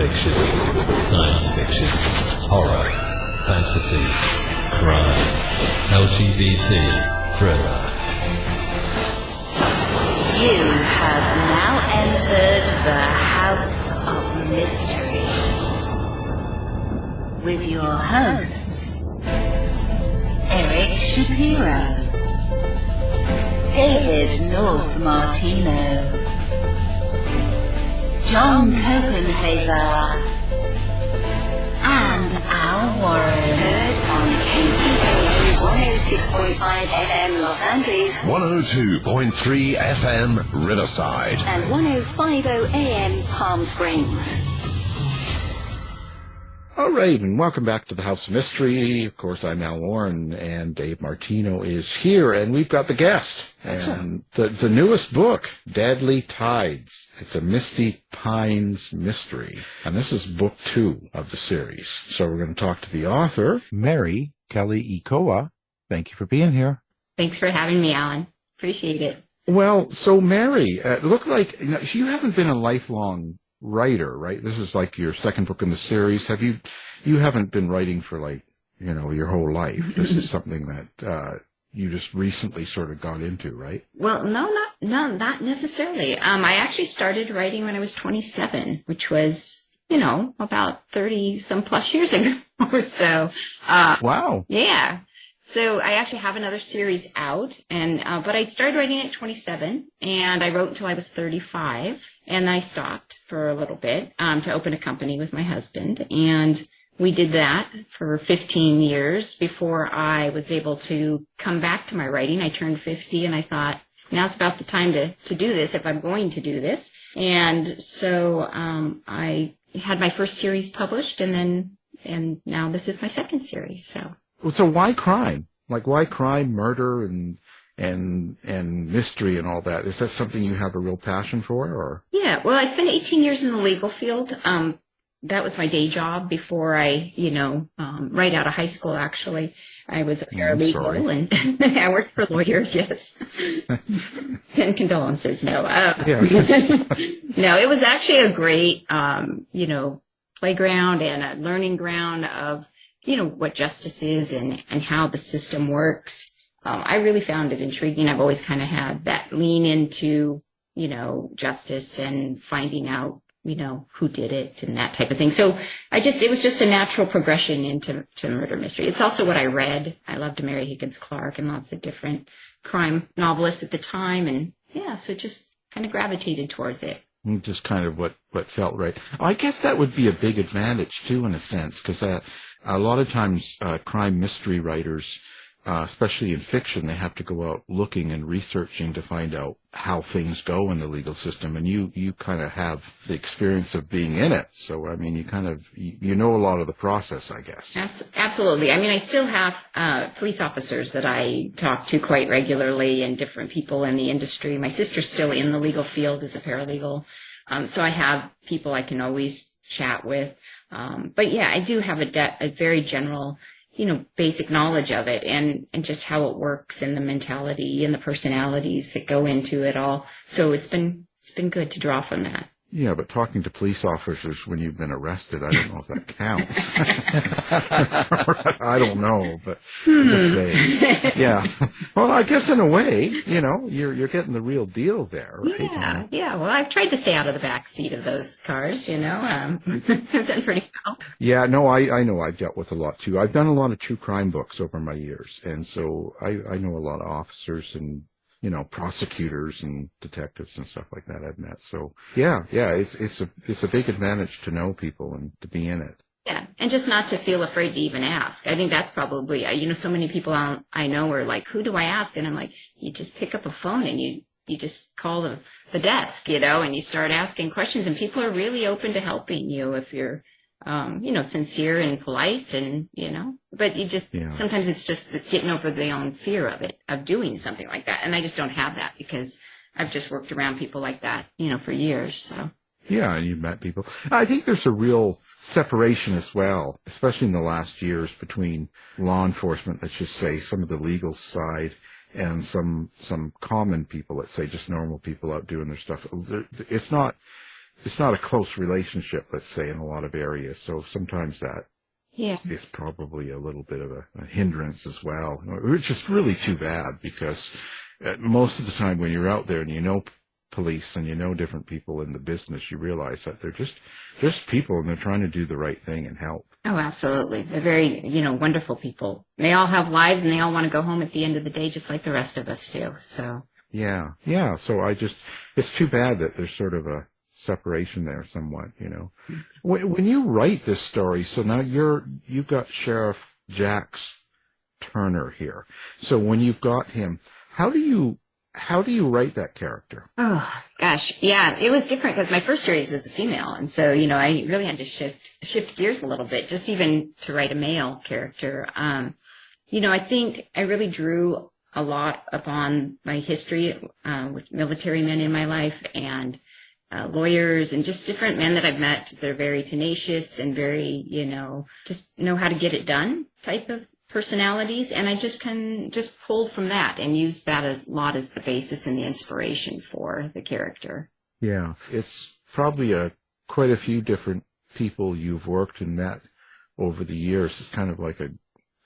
fiction, science fiction, horror, fantasy, crime, LGBT, thriller. You have now entered the House of Mystery with your hosts, Eric Shapiro, David North Martino, John Copenhaver, and Al Warren. Heard on KCAA 106.5 FM Los Angeles, 102.3 FM Riverside, and 105.0 AM Palm Springs. All right, and welcome back to the House of Mystery. Of course, I'm Al Warren, and Dave Martino is here, and we've got the guest. And the newest book, Deadly Tides. It's a Misty Pines mystery, and this is book 2 of the series. So we're going to talk to the author, Mary Keliikoa. Thank you for being here. Thanks for having me, Alan. Appreciate it. Well, so Mary, it looked like you haven't been a lifelong writer, right? This is like your second book in the series. You haven't been writing for your whole life. This is something that you just recently sort of got into, right? Well, no, not necessarily. I actually started writing when I was 27, which was, about 30 some plus years ago. So, wow. Yeah. So I actually have another series out, but I started writing at 27, and I wrote until I was 35, and I stopped for a little bit to open a company with my husband, and we did that for 15 years before I was able to come back to my writing. I turned 50, and I thought, now's about the time to do this if I'm going to do this. And so I had my first series published, and now this is my second series, So why crime? Like, why crime, murder, and mystery and all that? Is that something you have a real passion for, or? Yeah, well, I spent 18 years in the legal field. That was my day job before I, right out of high school, actually. I was a paralegal, and I worked for lawyers, yes. And condolences, no. No, it was actually a great, playground and a learning ground of, what justice is and how the system works. I really found it intriguing. I've always kind of had that lean into, justice and finding out, who did it and that type of thing. So it was just a natural progression into murder mystery. It's also what I read. I loved Mary Higgins Clark and lots of different crime novelists at the time. And so it just kind of gravitated towards it. Just kind of what felt right. I guess that would be a big advantage too, in a sense, because a lot of times crime mystery writers, especially in fiction, they have to go out looking and researching to find out how things go in the legal system. And you kind of have the experience of being in it. So, I mean, you know a lot of the process, I guess. Absolutely. I mean, I still have police officers that I talk to quite regularly and different people in the industry. My sister's still in the legal field as a paralegal. So I have people I can always chat with. But yeah, I do have a very general, basic knowledge of it and just how it works and the mentality and the personalities that go into it all. So it's been good to draw from that. Yeah, but talking to police officers when you've been arrested, I don't know if that counts. I don't know, but I'm just saying. Yeah. Well, I guess in a way, you're getting the real deal there, right? Yeah. Well, I've tried to stay out of the back seat of those cars, I've done pretty well. Yeah, no, I know I've dealt with a lot too. I've done a lot of true crime books over my years, and so I know a lot of officers and prosecutors and detectives and stuff like that I've met. So yeah, it's a big advantage to know people and to be in it. Yeah, and just not to feel afraid to even ask. I think that's probably, so many people I know are like, who do I ask? And I'm like, you just pick up a phone and you just call the desk, and you start asking questions, and people are really open to helping you if you're, sincere and polite and, but sometimes it's just getting over the own fear of doing something like that. And I just don't have that because I've just worked around people like that, for years. So. Yeah, and you've met people. I think there's a real separation as well, especially in the last years, between law enforcement, let's just say, some of the legal side, and some common people, let's say just normal people out doing their stuff. It's not it's not a close relationship, let's say, in a lot of areas. So sometimes that Yeah. is probably a little bit of a hindrance as well, which is really too bad because most of the time when you're out there and you know police and you know different people in the business, you realize that they're just people and they're trying to do the right thing and help. Oh, absolutely. They're very, wonderful people. They all have lives and they all want to go home at the end of the day just like the rest of us do. So. Yeah. So it's too bad that there's sort of a separation there somewhat, When you write this story, so now you've got Sheriff Jax Turner here. So when you've got him, how do you write that character? Oh, gosh. Yeah, it was different because my first series was a female. And so, I really had to shift gears a little bit, just even to write a male character. I think I really drew a lot upon my history with military men in my life and lawyers and just different men that I've met. They're very tenacious and very, just know how to get it done type of personalities. And I just pulled from that and used that as a lot as the basis and the inspiration for the character. Yeah. It's probably quite a few different people you've worked and met over the years. It's kind of like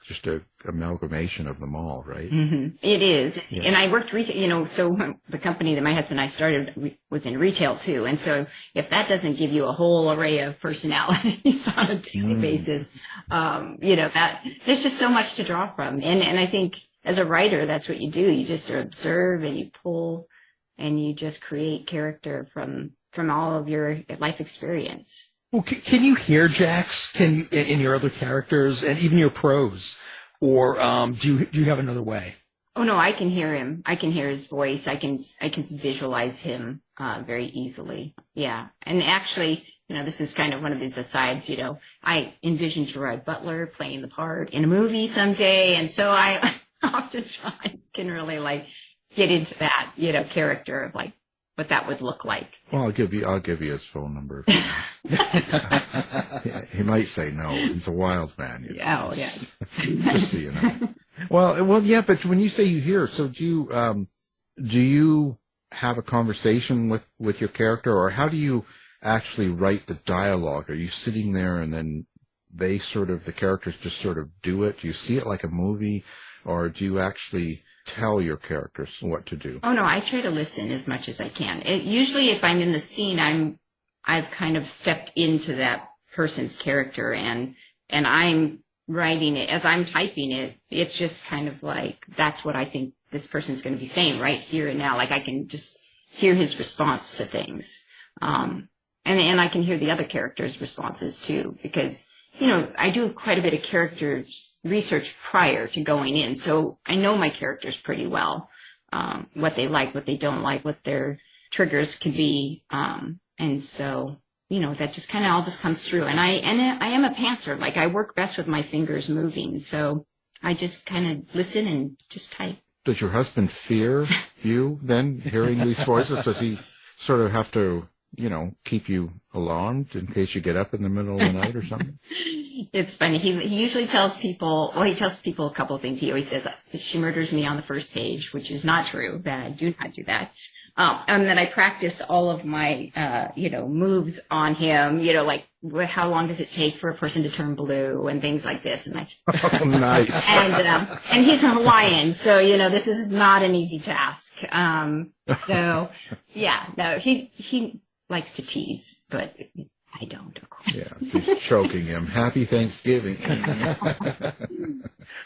just a amalgamation of them all, right? Mm-hmm. It is. Yeah. And I worked retail, so the company that my husband and I started was in retail too. And so if that doesn't give you a whole array of personalities on a daily basis, that there's just so much to draw from. And I think as a writer, that's what you do. You just observe and you pull and you just create character from all of your life experience. Well, can you hear Jax? Can you in your other characters and even your prose, or do you have another way? Oh no, I can hear him. I can hear his voice. I can visualize him very easily. Yeah, and actually, this is kind of one of these asides. I envision Gerard Butler playing the part in a movie someday, and so I oftentimes can really get into that character of what that would look like. Well, I'll give you his phone number. Yeah, he might say no. He's a wild man. Oh, yeah. Just so you know. Well, yeah. But when you say you hear, so do you have a conversation with your character, or how do you actually write the dialogue? Are you sitting there and then the characters just sort of do it? Do you see it like a movie, or do you actually tell your characters what to do? Oh no, I try to listen as much as I can. Usually if I'm in the scene, I've kind of stepped into that person's character and I'm writing it as I'm typing it. It's just kind of that's what I think this person's going to be saying right here and now. I can just hear his response to things. And I can hear the other characters' responses too, because, I do quite a bit of characters research prior to going in. So I know my characters pretty well, what they like, what they don't like, what their triggers can be. And so, that just kind of all just comes through. And I am a pantser. I work best with my fingers moving. So I just kind of listen and just type. Does your husband fear you then, hearing these voices? Does he sort of have to, keep you alarmed in case you get up in the middle of the night or something? It's funny. He usually tells people, he tells people a couple of things. He always says, she murders me on the first page, which is not true, that I do not do that. And then I practice all of my, moves on him, how long does it take for a person to turn blue and things like this. And Oh, nice. And he's a Hawaiian, so, this is not an easy task. So yeah, no, he likes to tease, but I don't, of course. Yeah, she's choking him. Happy Thanksgiving.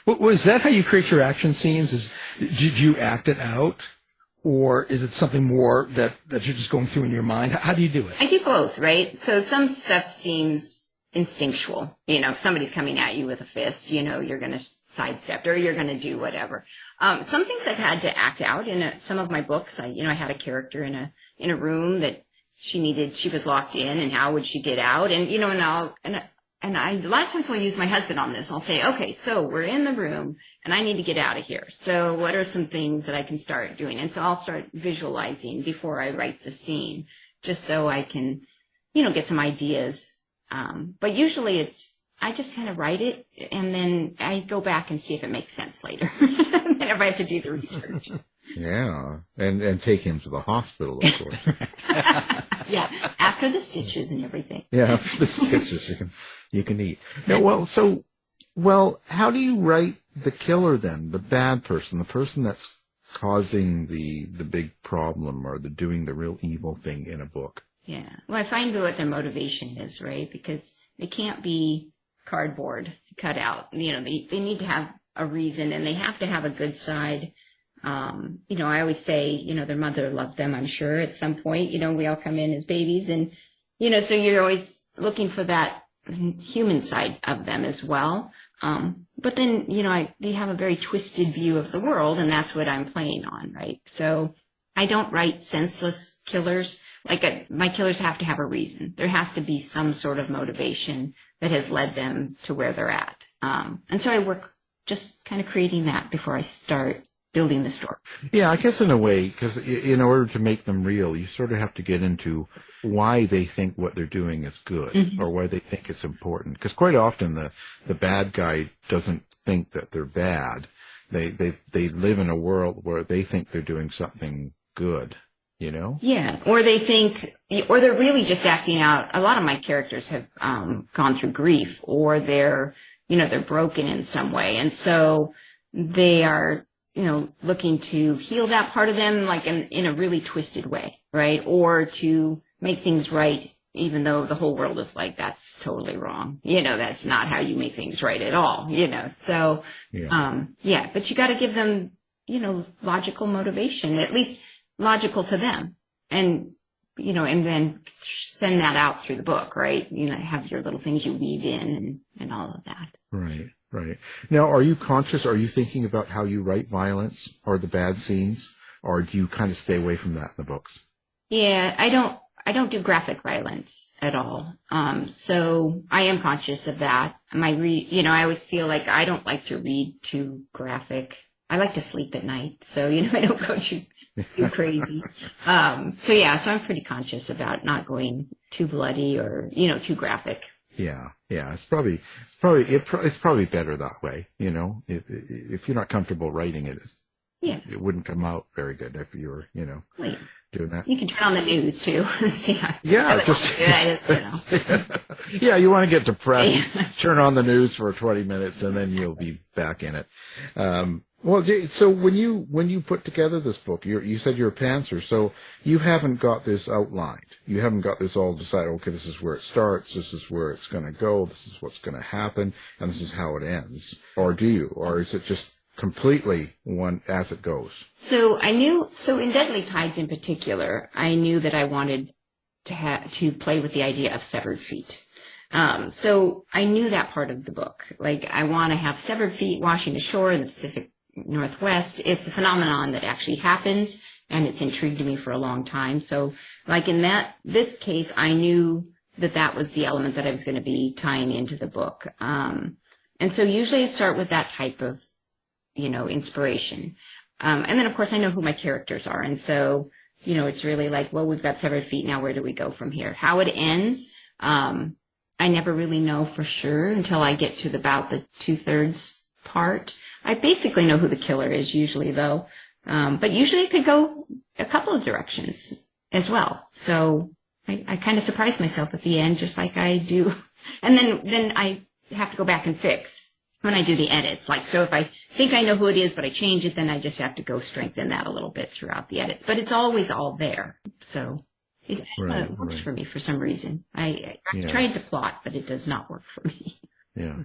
Was that how you create your action scenes? Did you act it out? Or is it something more that you're just going through in your mind? How do you do it? I do both, right? So some stuff seems instinctual. If somebody's coming at you with a fist, you're going to sidestep or you're going to do whatever. Some things I've had to act out in some of my books. I had a character in a room that she was locked in, and how would she get out? And, and I, a lot of times we'll use my husband on this. I'll say, okay, so we're in the room and I need to get out of here. So what are some things that I can start doing? And so I'll start visualizing before I write the scene, just so I can, get some ideas. But usually I just kind of write it and then I go back and see if it makes sense later. And if I have to do the research. Yeah, and take him to the hospital, of course. Yeah, after the stitches and everything. Yeah, the stitches you can eat. No, well, how do you write the killer then? The bad person, the person that's causing the big problem or the doing the real evil thing in a book? Yeah. Well, I find what their motivation is, right? Because they can't be cardboard cut out. You know, they need to have a reason, and they have to have a good side. You know, I always say, you know, their mother loved them, I'm sure, at some point. You know, we all come in as babies, and, you know, so you're always looking for that human side of them as well. But then, you know, they have a very twisted view of the world, and that's what I'm playing on, right? So I don't write senseless killers. Like, my killers have to have a reason. There has to be some sort of motivation that has led them to where they're at. And so I work just kind of creating that before I start building the story. Yeah, I guess in a way, because in order to make them real, you sort of have to get into why they think what they're doing is good, or why they think it's important. Because quite often the bad guy doesn't think that they're bad. They live in a world where they think they're doing something good, you know? Yeah, or they think, or they're really just acting out. A lot of my characters have gone through grief, or they're broken in some way. And so they are, you know, looking to heal that part of them, like in a really twisted way, right? Or to make things right, even though the whole world is like, that's totally wrong. You know, that's not how you make things right at all, you know? So, but you got to give them, you know, logical motivation, at least logical to them. And, you know, and then send that out through the book, right? You know, have your little things you weave in and all of that. Right. Now, are you thinking about how you write violence or the bad scenes, or do you kind of stay away from that in the books? Yeah, I don't do graphic violence at all. So I am conscious of that. I always feel like I don't like to read too graphic. I like to sleep at night. So, you know, I don't go too crazy. So I'm pretty conscious about not going too bloody or, you know, too graphic. Yeah. It's probably better that way. You know, if you're not comfortable writing it, it wouldn't come out very good if you were, you know, doing that. You can turn on the news too. You want to get depressed, turn on the news for 20 minutes, and then you'll be back in it. Well, so when you put together this book, you said you're a pantser, so you haven't got this outlined. You haven't got this all decided. Okay, this is where it starts. This is where it's going to go. This is what's going to happen, and this is how it ends. Or do you? Or is it just completely one as it goes? So in Deadly Tides in particular, I knew that I wanted to play with the idea of severed feet. So I knew that part of the book. Like, I want to have severed feet washing ashore in the Pacific Northwest. It's a phenomenon that actually happens, and it's intrigued me for a long time. So, like in this case, I knew that was the element that I was going to be tying into the book. And so usually I start with that type of, you know, inspiration. And then of course I know who my characters are. And so, you know, it's really like, well, we've got severed feet. Now where do we go from here? How it ends, I never really know for sure until I get to about the 2/3 part. I basically know who the killer is usually, though. But usually it could go a couple of directions as well. So I kind of surprise myself at the end, just like I do. And then I have to go back and fix when I do the edits. Like, so if I think I know who it is, but I change it, then I just have to go strengthen that a little bit throughout the edits. But it's always all there. So it works for me for some reason. I tried to plot, but it does not work for me. Yeah.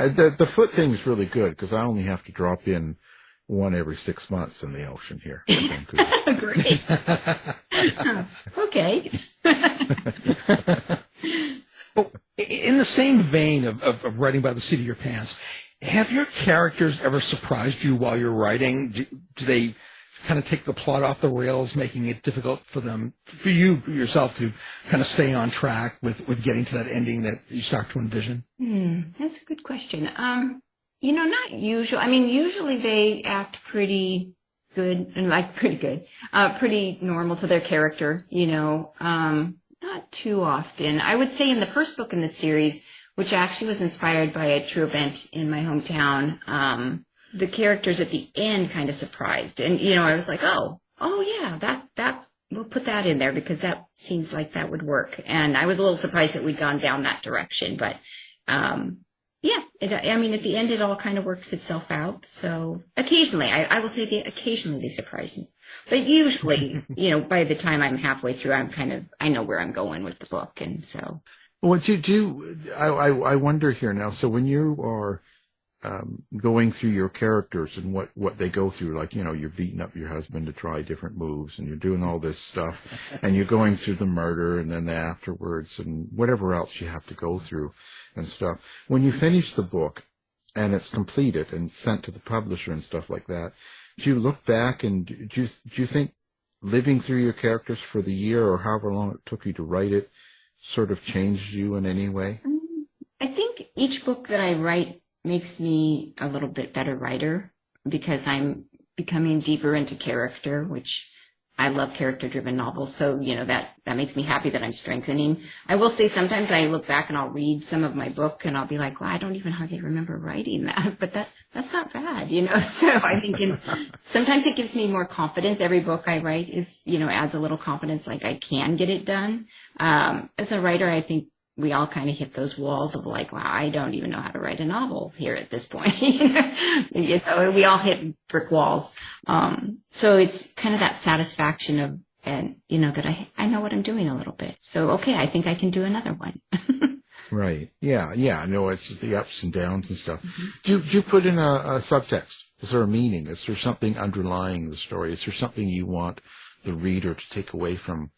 The foot thing is really good because I only have to drop in one every 6 months in the ocean here. Great. Okay. Well, in the same vein of writing by the seat of your pants, have your characters ever surprised you while you're writing? Do they kind of take the plot off the rails, making it difficult for you yourself to kind of stay on track with getting to that ending that you start to envision? That's a good question. You know, not usual. I mean, usually they act pretty good and pretty normal to their character, you know, not too often. I would say in the first book in the series, which actually was inspired by a true event in my hometown, the characters at the end kind of surprised. And, you know, I was like, oh yeah, we'll put that in there because that seems like that would work. And I was a little surprised that we'd gone down that direction, but yeah, I mean, at the end, it all kind of works itself out. So occasionally, I will say occasionally they surprise me. But usually, by the time I'm halfway through, I know where I'm going with the book. And so. What you do, I wonder here now, so when you are going through your characters and what they go through, like, you're beating up your husband to try different moves and you're doing all this stuff and you're going through the murder and then the afterwards and whatever else you have to go through and stuff. When you finish the book and it's completed and sent to the publisher and stuff like that, do you look back and do you think living through your characters for the year or however long it took you to write it sort of changed you in any way? I think each book that I write makes me a little bit better writer because I'm becoming deeper into character, which I love character-driven novels. So, that makes me happy that I'm strengthening. I will say sometimes I look back and I'll read some of my book and I'll be like, well, I don't even hardly remember writing that, but that's not bad, So I think sometimes it gives me more confidence. Every book I write is, adds a little confidence, like I can get it done. As a writer, I think we all kind of hit those walls of like, wow, I don't even know how to write a novel here at this point. We all hit brick walls. So it's kind of that satisfaction of, that I know what I'm doing a little bit. So, okay, I think I can do another one. Right. Yeah. I know it's the ups and downs and stuff. Do you put in a subtext? Is there a meaning? Is there something underlying the story? Is there something you want the reader to take away from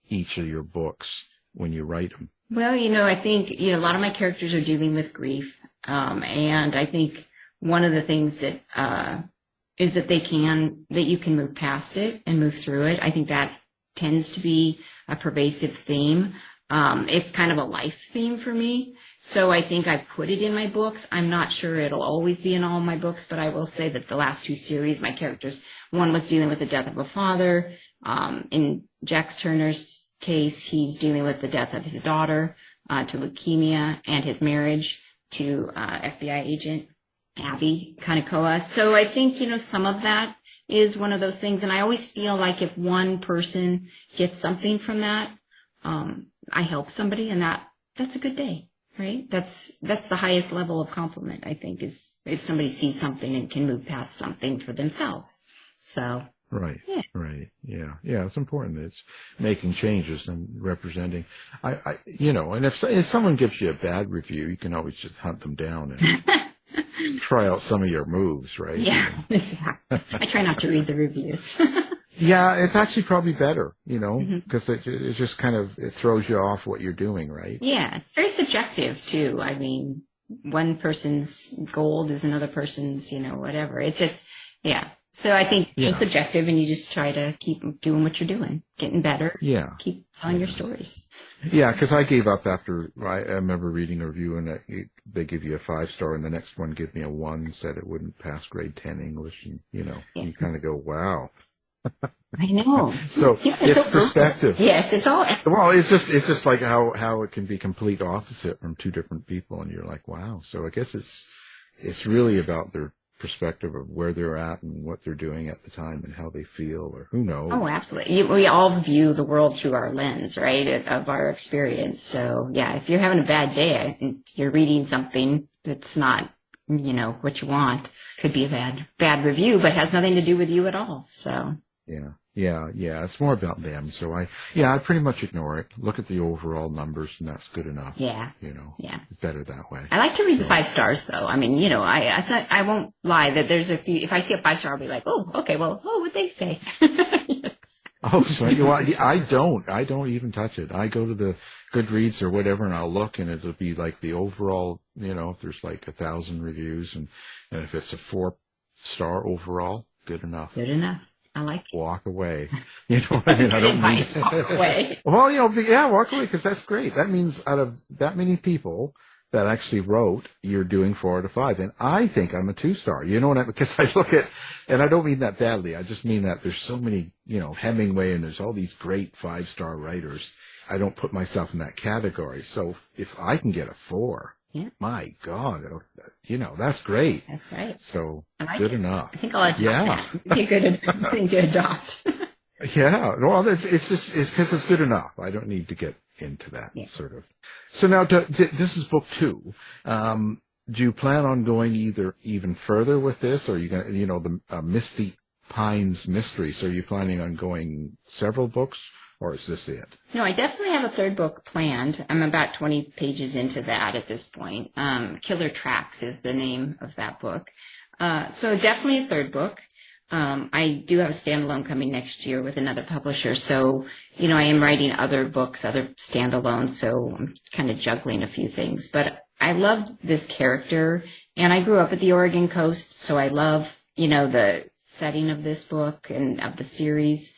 each of your books when you write them? Well, I think, a lot of my characters are dealing with grief. And I think one of the things that, is that you can move past it and move through it. I think that tends to be a pervasive theme. It's kind of a life theme for me. So I think I've put it in my books. I'm not sure it'll always be in all my books, but I will say that the last two series, my characters, one was dealing with the death of a father. In Jax Turner's case, he's dealing with the death of his daughter to leukemia and his marriage to FBI agent Abby Keliikoa. So I think, some of that is one of those things. And I always feel like if one person gets something from that, I help somebody, and that's a good day, right? That's the highest level of compliment, I think, is if somebody sees something and can move past something for themselves. So. Right. Yeah. Right. Yeah. Yeah. It's important. It's making changes and representing. And if someone gives you a bad review, you can always just hunt them down and try out some of your moves, right? Yeah, exactly. I try not to read the reviews. Yeah, it's actually probably better, because it just kind of, it throws you off what you're doing, right? Yeah. It's very subjective too. I mean, one person's gold is another person's, whatever. It's just, yeah. So I think it's subjective, and you just try to keep doing what you're doing, getting better. Yeah. Keep telling your stories. Yeah, because I gave up after, I remember reading a review, and they give you a 5-star, and the next one gave me a 1, said it wouldn't pass grade 10 English, and, you kind of go, wow. I know. So it's so perspective. Yes, it's all. Well, it's just like how it can be complete opposite from two different people, and you're like, wow. So I guess it's really about their perspective of where they're at and what they're doing at the time and how they feel, or who knows. Oh, absolutely. We all view the world through our lens, right, of our experience. So, yeah, if you're having a bad day and you're reading something that's not, what you want, could be a bad review, but has nothing to do with you at all. So. Yeah. It's more about them. So I pretty much ignore it. Look at the overall numbers, and that's good enough. Yeah. Yeah. It's better that way. I like to read the 5 stars, though. I mean, I won't lie that there's a few. If I see a 5-star, I'll be like, oh, okay, well, what'd they say? Yes. Oh, so I don't even touch it. I go to the Goodreads or whatever, and I'll look, and it'll be like the overall. If there's like 1,000 reviews, and if it's a 4-star overall, good enough. Good enough. I like it. Walk away. You know what I mean? I don't mean walk away. Well, walk away, because that's great. That means out of that many people that actually wrote, you're doing 4 out of 5. And I think I'm a 2-star. You know what I mean? Because I look at, and I don't mean that badly. I just mean that there's so many, Hemingway, and there's all these great 5-star writers. I don't put myself in that category. So if I can get a 4, my God, that's great. That's right. So I like good it. enough. I think I'll adopt that. Be a good thing to adopt. Yeah, well, it's because it's good enough. I don't need to get into that sort of. So now, this is book 2. Do you plan on going even further with this, or are you going to, the Misty Pines Mysteries? Are you planning on going several books, or is this it? No, I definitely have a third book planned. I'm about 20 pages into that at this point. Killer Tracks is the name of that book. So definitely a third book. I do have a standalone coming next year with another publisher. So, I am writing other books, other standalones. So I'm kind of juggling a few things. But I love this character. And I grew up at the Oregon coast. So I love, the setting of this book and of the series.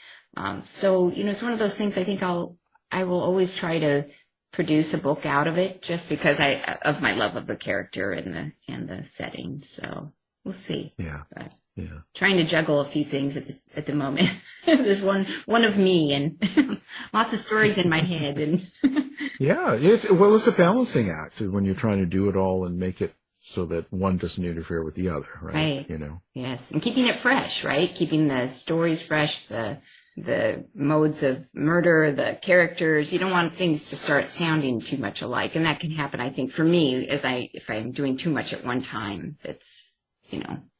So, it's one of those things I think I will always try to produce a book out of it just because of my love of the character and the setting. So we'll see. Yeah. But yeah. trying to juggle a few things at the moment. There's one of me and lots of stories in my head. And yeah. It's a balancing act when you're trying to do it all and make it so that one doesn't interfere with the other, right? Yes. And keeping it fresh, right? Keeping the stories fresh, the modes of murder, the characters. You don't want things to start sounding too much alike. And that can happen, I think, for me, if I'm doing too much at one time. It's,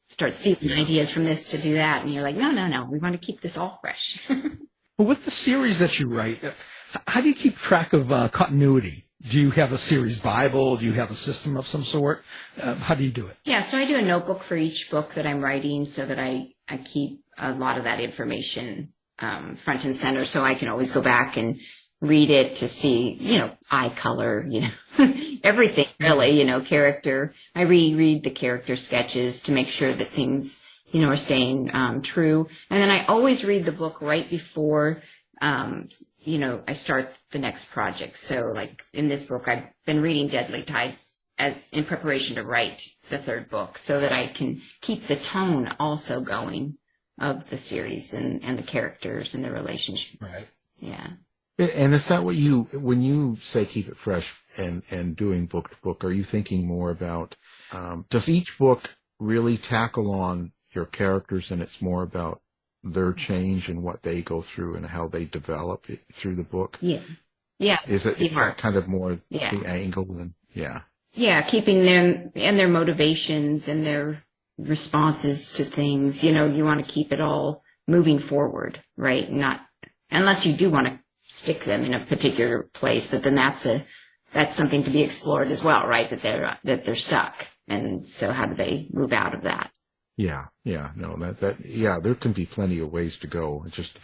start stealing ideas from this to do that. And you're like, no, we want to keep this all fresh. Well, with the series that you write, how do you keep track of continuity? Do you have a series Bible? Do you have a system of some sort? How do you do it? Yeah, so I do a notebook for each book that I'm writing so that I keep a lot of that information front and center, so I can always go back and read it to see, eye color, everything really, character. I reread the character sketches to make sure that things, are staying true. And then I always read the book right before, I start the next project. So like in this book, I've been reading Deadly Tides as in preparation to write the third book so that I can keep the tone also going of the series and the characters and the relationships. Right. Yeah. And is that when you say keep it fresh and doing book to book, are you thinking more about, does each book really tackle on your characters and it's more about their change and what they go through and how they develop it through the book? Yeah. Yeah. Is it kind of more the angle than, Yeah, keeping them and their motivations and their responses to things. You want to keep it all moving forward, right? Not unless you do want to stick them in a particular place, but then that's something to be explored as well, right? That they're stuck, and so how do they move out of that? Yeah, no, there can be plenty of ways to go. It's just,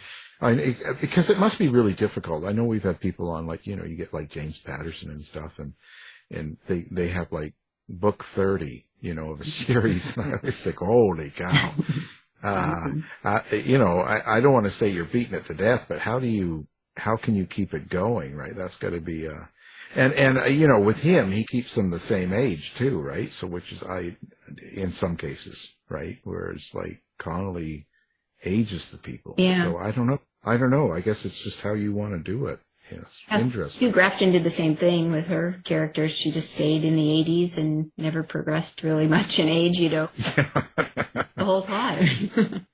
because it must be really difficult. I know we've had people on, like, you get like James Patterson and stuff, and they have like book 30, of a series, and I was like, holy cow. I don't want to say you're beating it to death, but how can you keep it going, right? That's got to be, and with him, he keeps them the same age too, right? So, which is, in some cases, right? Whereas like Connolly ages the people. Yeah. So I don't know. I guess it's just how you want to do it. It's interesting. Sue Grafton did the same thing with her characters. She just stayed in the 80s and never progressed really much in age, the whole time.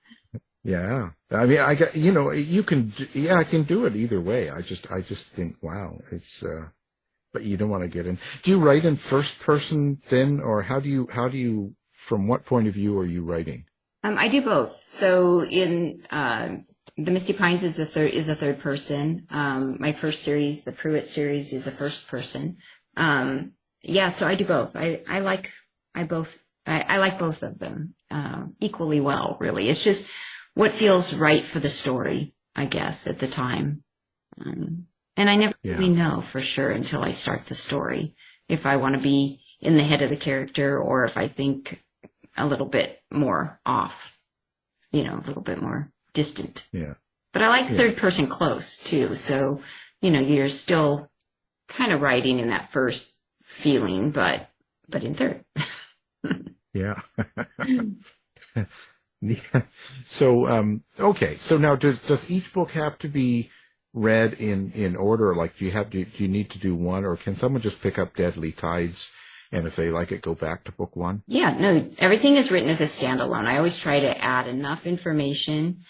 Yeah. I mean, I can do it either way. I just think, wow, it's, but you don't want to get in. Do you write in first person then, or how do you, from what point of view are you writing? I do both. So in, the Misty Pines is a third person. My first series, the Pruitt series, is a first person. So I do both. I like both of them, equally well, really. It's just what feels right for the story, I guess, at the time. And I never really know for sure until I start the story if I want to be in the head of the character or if I think a little bit more off, a little bit more distant. Yeah. But I like third person close too. So, you're still kind of writing in that first feeling, but in third. Yeah. So, okay. So now does each book have to be read in order? Like, do you need to do one, or can someone just pick up Deadly Tides and if they like it, go back to book one? Yeah, no, everything is written as a standalone. I always try to add enough information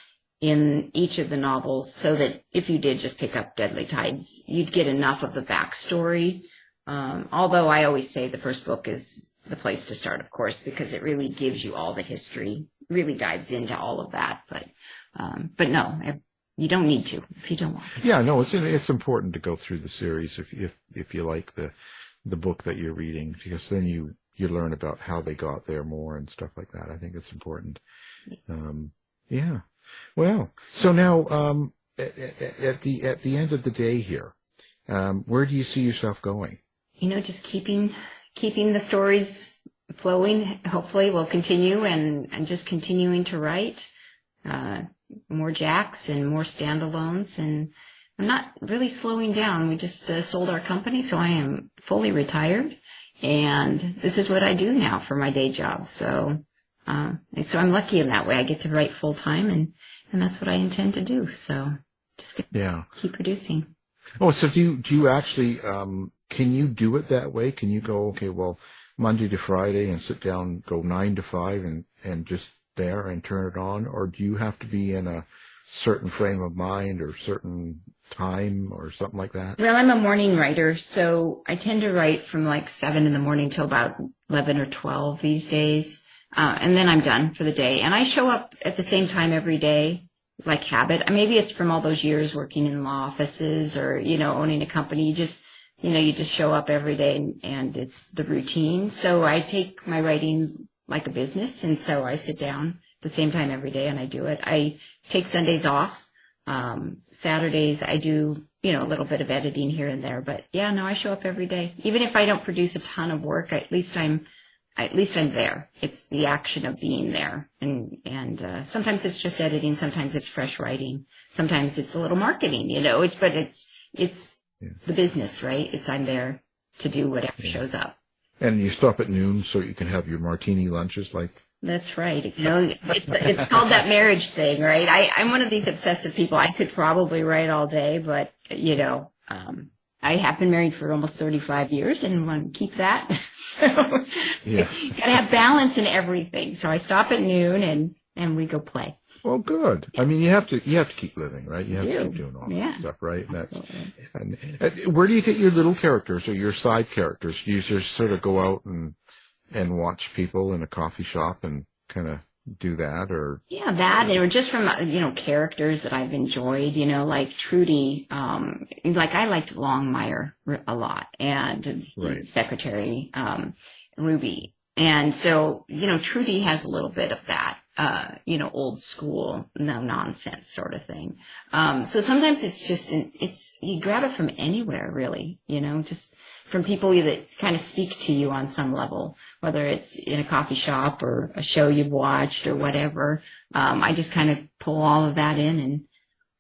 in each of the novels so that if you did just pick up Deadly Tides, you'd get enough of the backstory. Although I always say the first book is the place to start, of course, because it really gives you all the history, really dives into all of that. But no, you don't need to if you don't want to. Yeah, no, it's important to go through the series if you like the book that you're reading, because then you learn about how they got there more and stuff like that. I think it's important. Yeah. Well, so now at the end of the day here, where do you see yourself going? Just keeping the stories flowing. Hopefully we'll continue and just continuing to write more Jax and more standalones. And I'm not really slowing down. We just sold our company, so I am fully retired. And this is what I do now for my day job. So I'm lucky in that way. I get to write full time, and that's what I intend to do. So just keep producing. Oh, so do you actually, can you do it that way? Can you go, okay, well, Monday to Friday and sit down, go 9 to 5 and just there and turn it on? Or do you have to be in a certain frame of mind or certain time or something like that? Well, I'm a morning writer, so I tend to write from like 7 in the morning till about 11 or 12 these days. And then I'm done for the day. And I show up at the same time every day, like habit. Maybe it's from all those years working in law offices or, owning a company. You just show up every day and it's the routine. So I take my writing like a business. And so I sit down at the same time every day and I do it. I take Sundays off. Saturdays I do, a little bit of editing here and there, but I show up every day. Even if I don't produce a ton of work, at least I'm there. It's the action of being there. And sometimes it's just editing. Sometimes it's fresh writing. Sometimes it's a little marketing, but it's the business, right? I'm there to do whatever shows up. And you stop at noon so you can have your martini lunches like. That's right. It's called that marriage thing, right? I'm one of these obsessive people. I could probably write all day, but, I have been married for almost 35 years and want to keep that. So gotta have balance in everything. So I stop at noon and we go play. Well, good. I mean, you have to keep living, right? You have to keep doing all that stuff, right? And where do you get your little characters or your side characters? Do you just sort of go out and watch people in a coffee shop and kind of do that, or that, or just from characters that I've enjoyed, like Trudy, like I liked Longmire a lot, and Secretary Ruby, and so Trudy has a little bit of that old school no nonsense sort of thing. So sometimes it's just you grab it from anywhere, really, just from people that kind of speak to you on some level, whether it's in a coffee shop or a show you've watched or whatever. I just kind of pull all of that in,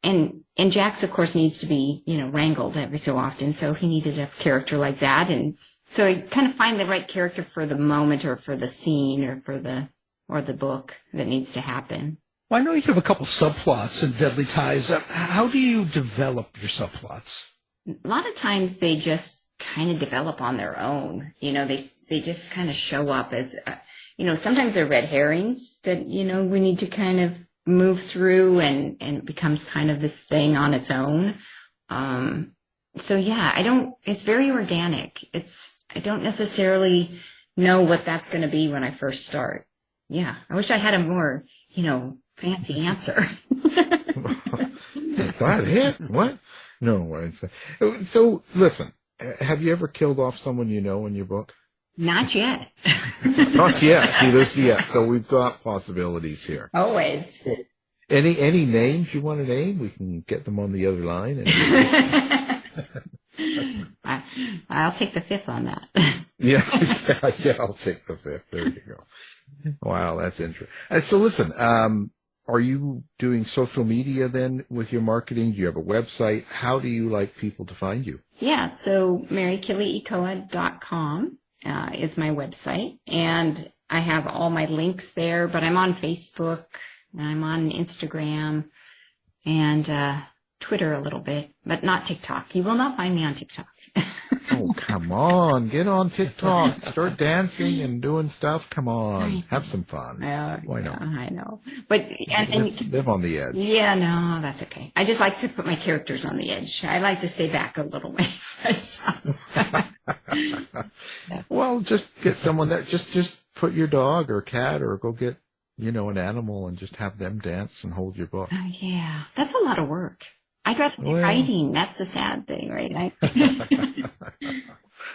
and Jax, of course, needs to be, wrangled every so often. So he needed a character like that. And so I kind of find the right character for the moment or for the scene or for the book that needs to happen. Well, I know you have a couple subplots in Deadly Ties. How do you develop your subplots? A lot of times they just kind of develop on their own. They just kind of show up as, sometimes they're red herrings that, we need to kind of move through and it becomes kind of this thing on its own. It's very organic. I don't necessarily know what that's going to be when I first start. Yeah. I wish I had a more, fancy answer. Is that it? What? No. So listen, have you ever killed off someone in your book? Not yet. Not yet. See, this yet. So we've got possibilities here. Always. Any names you want to name? We can get them on the other line. I'll take the fifth on that. Yeah, I'll take the fifth. There you go. Wow, that's interesting. So listen, are you doing social media then with your marketing? Do you have a website? How do you like people to find you? Yeah, so marykeliikoa.com is my website, and I have all my links there, but I'm on Facebook, and I'm on Instagram, and Twitter a little bit, but not TikTok. You will not find me on TikTok. Oh, Oh, come on. Get on TikTok. Start dancing and doing stuff. Come on. Have some fun. Why not? I know. But, and live on the edge. yeah, no, that's okay. I just like to put my characters on the edge. I like to stay back a little ways myself. Well, just get someone that just put your dog or cat or go get, an animal and just have them dance and hold your book. Yeah, that's a lot of work. I'd rather be writing. That's the sad thing, right?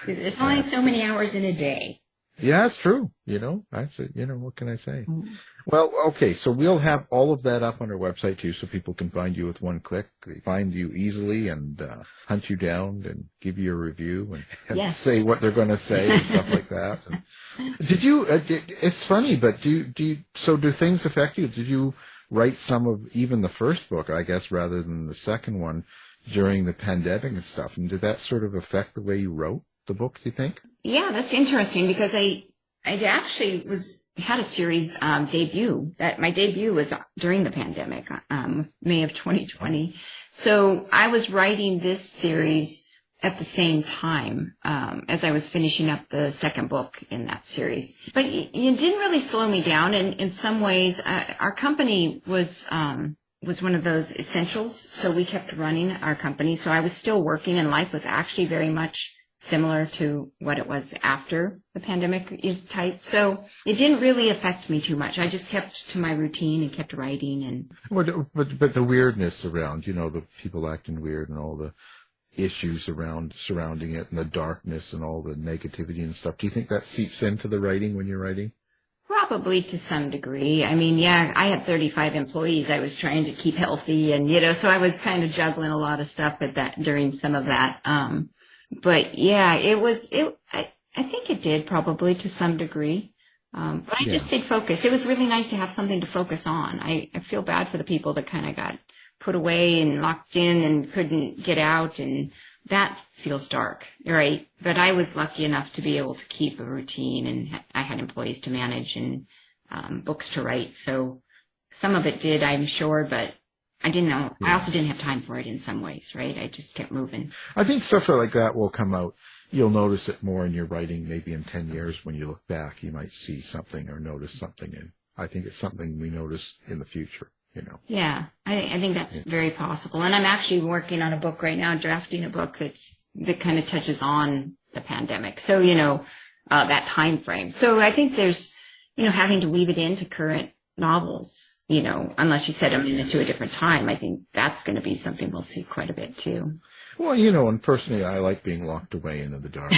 There's only so many hours in a day. Yeah, it's true. That's it. What can I say? Well, okay. So we'll have all of that up on our website too, so people can find you with one click. They find you easily and hunt you down and give you a review and say what they're going to say and stuff like that. And did you? It's funny, but do things affect you? Did you write some of even the first book, I guess, rather than the second one during the pandemic and stuff? And did that sort of affect the way you wrote the book, do you think? Yeah, that's interesting because I actually had a series debut. That my debut was during the pandemic, May of 2020. So I was writing this series at the same time as I was finishing up the second book in that series. But it didn't really slow me down. And in some ways, our company was one of those essentials. So we kept running our company. So I was still working, and life was actually very much similar to what it was after the pandemic is type. So it didn't really affect me too much. I just kept to my routine and kept writing. And but the weirdness around, the people acting weird and all the issues surrounding it and the darkness and all the negativity and stuff. Do you think that seeps into the writing when you're writing? Probably to some degree. I mean, yeah, I had 35 employees. I was trying to keep healthy and, so I was kind of juggling a lot of stuff during some of that. But yeah, I think it did probably to some degree. But I just stayed focused. It was really nice to have something to focus on. I feel bad for the people that kind of got put away and locked in and couldn't get out, and that feels dark, right? But I was lucky enough to be able to keep a routine, and I had employees to manage and books to write. So some of it did, I'm sure, but I didn't know. I also didn't have time for it in some ways, right? I just kept moving. I think stuff like that will come out. You'll notice it more in your writing. Maybe in 10 years when you look back, you might see something or notice something. And I think it's something we notice in the future, Yeah, I think that's very possible. And I'm actually working on a book right now, drafting a book that kind of touches on the pandemic. So, that time frame. So I think there's, having to weave it into current novels. Unless you set them into a different time, I think that's going to be something we'll see quite a bit too. Well, and personally, I like being locked away into the dark.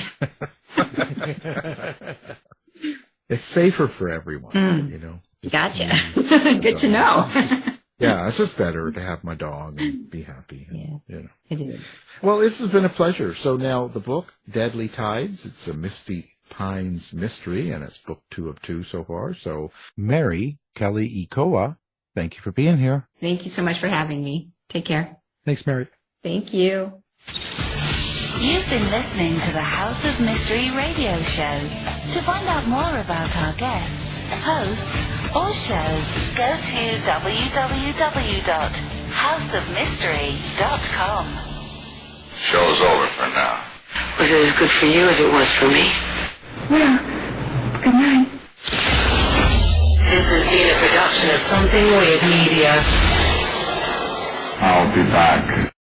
It's safer for everyone, Gotcha. Good to know. Yeah, it's just better to have my dog and be happy. It is. Well, this has been a pleasure. So now the book, Deadly Tides, it's a Misty Pines mystery, and it's book 2 of 2 so far. So, Mary Keliikoa, thank you for being here. Thank you so much for having me. Take care. Thanks, Mary. Thank you. You've been listening to the House of Mystery radio show. To find out more about our guests, hosts, or shows, go to www.houseofmystery.com. Show's over for now. Was it as good for you as it was for me? Well, good night. This has been a production of Something Weird Media. I'll be back.